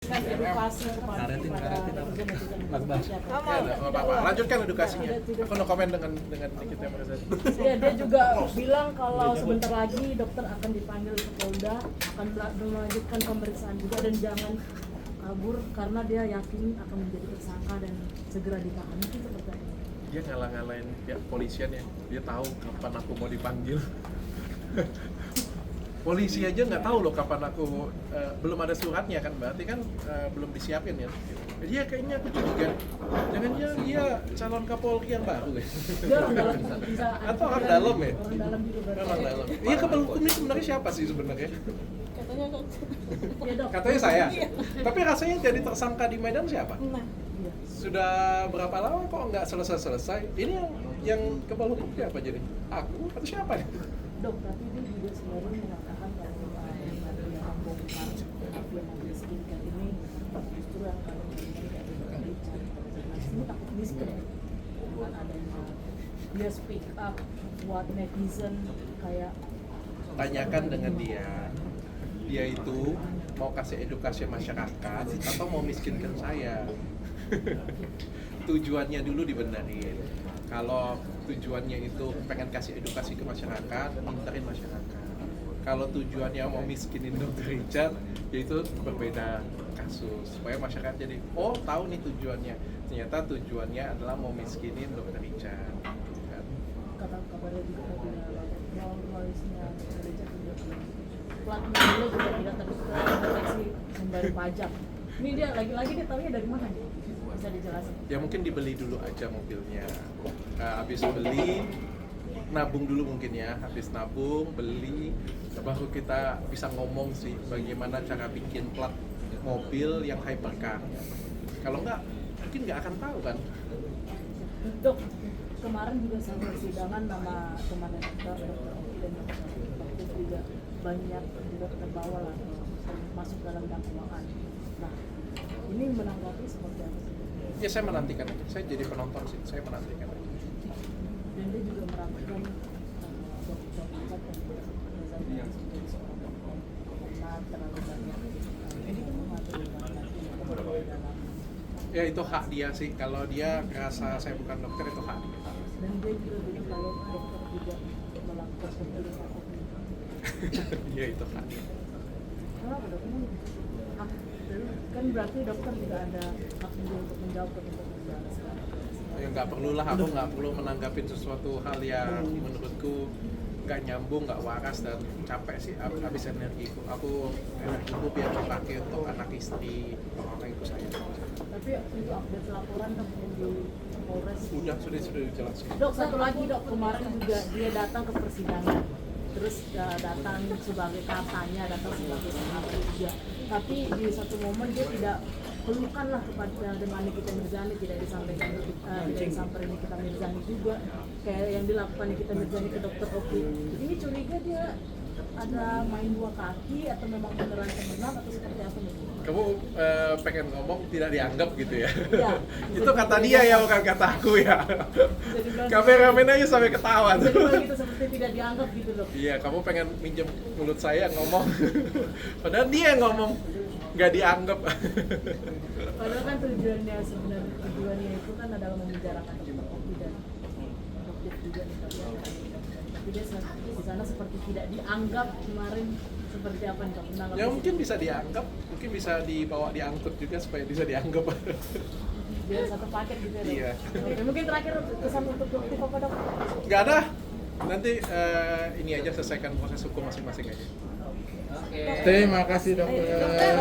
edukasi kepada karetin netizen-netizen. Nggak apa-apa. Lanjutkan edukasinya. Aku no komen dengan Nikita Mirza. Ya, dia juga bilang kalau sebentar lagi dokter akan dipanggil ke Polda, akan melanjutkan pemeriksaan juga dan jangan kabur karena dia yakin akan menjadi tersangka dan segera ditahan. Itu seperti itu. Dia ngalah-ngalahin pihak kepolisian ya. Dia tahu kapan aku mau dipanggil. Polisi aja nggak tahu loh kapan aku belum ada suratnya kan, berarti kan belum disiapin ya. Dia kayaknya aku curiga, jangan-jangan dia calon Kapolri yang baru ya? Dia orang dalam bisa. Atau orang dalam ya? Orang dalam juga berarti. Orang dalam. Iya, Kepala Hukum ini sebenarnya siapa sih sebenarnya? Katanya kok. Ya, Dok. Katanya saya. Tapi rasanya jadi tersangka di Medan siapa? Nah, Iya. Sudah berapa lama kok nggak selesai-selesai? Ini yang Kepala Hukum siapa jadi? Aku atau siapa nih? Dok, tapi dia juga sebenarnya mengatakan bahwa yang membongkar mafia miskinkan ini justru yang kalau dari Richard ini takut miskin dengan adanya dia speak up buat netizen kayak Tanyakan dengan dia itu mau kasih edukasi masyarakat atau mau miskinkan saya. Tujuannya dulu dibenerin. Kalau tujuannya itu pengen kasih edukasi ke masyarakat, pinterin masyarakat. Kalau tujuannya mau miskinin Dr. Richard, yaitu berbeda kasus. Supaya masyarakat jadi, oh tahu nih tujuannya. Ternyata tujuannya adalah mau miskinin Dr. Richard. Kan? kata kabarnya juga tadi Rolls Royce-nya Richard juga bilang platnya dulu juga tidak terdeteksi sembari pajak. Ini dia lagi-lagi dia tahunya dari mana nih? Bisa dijelasin? Ya mungkin dibeli dulu aja mobilnya. Habis beli, nabung dulu mungkin ya. Habis nabung, beli, baru kita bisa ngomong sih bagaimana cara bikin plat mobil yang hypercar. Kalau nggak, mungkin nggak akan tahu kan. Dok, kemarin juga sama persidangan nama temannya dokter Oki dan dokter Oki juga banyak juga terbawa lah masuk dalam dakwaan. Nah, ini menanggapi seperti apa sih? Ya saya menantikan aja. Saya jadi penonton sih. Saya menantikan aja. Dan dia juga meragukan dokter Richard dan dokter Zaki sebagai seorang tokoh karena terlalu banyak ini kan mengatur dalam Ya itu hak dia sih. Kalau dia merasa saya bukan dokter, itu hak dia. dan dia juga bilang kalau dokter juga melakukan pemeriksaan. Ya itu hak dia. Kenapa dok? Ini hak kan berarti dokter juga ada hak juga untuk menjawab ketika negara sekarang. Ya nggak perlulah, aku nggak perlu menanggapin sesuatu hal yang menurutku nggak nyambung, nggak waras dan capek sih. Habis energiku. Aku energiku biar dipakai untuk anak istri, orang ibu saya. Tapi untuk update laporan dok yang di Polres. Sudah dijelasin. Dok, satu lagi dok, kemarin juga dia datang ke persidangan. Terus datang sebagai katanya datang sebagai sahabat juga. Tapi di satu momen dia tidak pelukan lah kepada dengan Nikita Mirzani, tidak disampaikan tidak disamperin Nikita Mirzani juga kayak yang dilakukan Nikita Mirzani ke dokter Oki. Ini curiga dia ada main dua kaki atau memang beneran temenan atau seperti apa nih? Kamu pengen ngomong tidak dianggap gitu ya? Iya. Itu kata dia ya, bukan kata aku ya. Jadi bilang Kameramen aja sampai ketawa jadi tuh. bilang gitu seperti tidak dianggap gitu dok. Iya, kamu pengen minjem mulut saya ngomong. Padahal dia yang ngomong, nggak dianggap. Padahal kan tujuannya sebenarnya itu kan adalah membicarakan dokter Oki dan dokter juga nih tapi dia di sana seperti tidak dianggap kemarin seperti apa nih dok? Ya mungkin bisa dianggap, mungkin bisa dibawa diangkut juga supaya bisa dianggap. Dia satu paket gitu ya dok? Iya. Oke, mungkin terakhir kesan untuk dokter apa dok? Nggak ada. Nanti ini aja selesaikan proses hukum masing-masing aja. Terima kasih dokter. Dokter,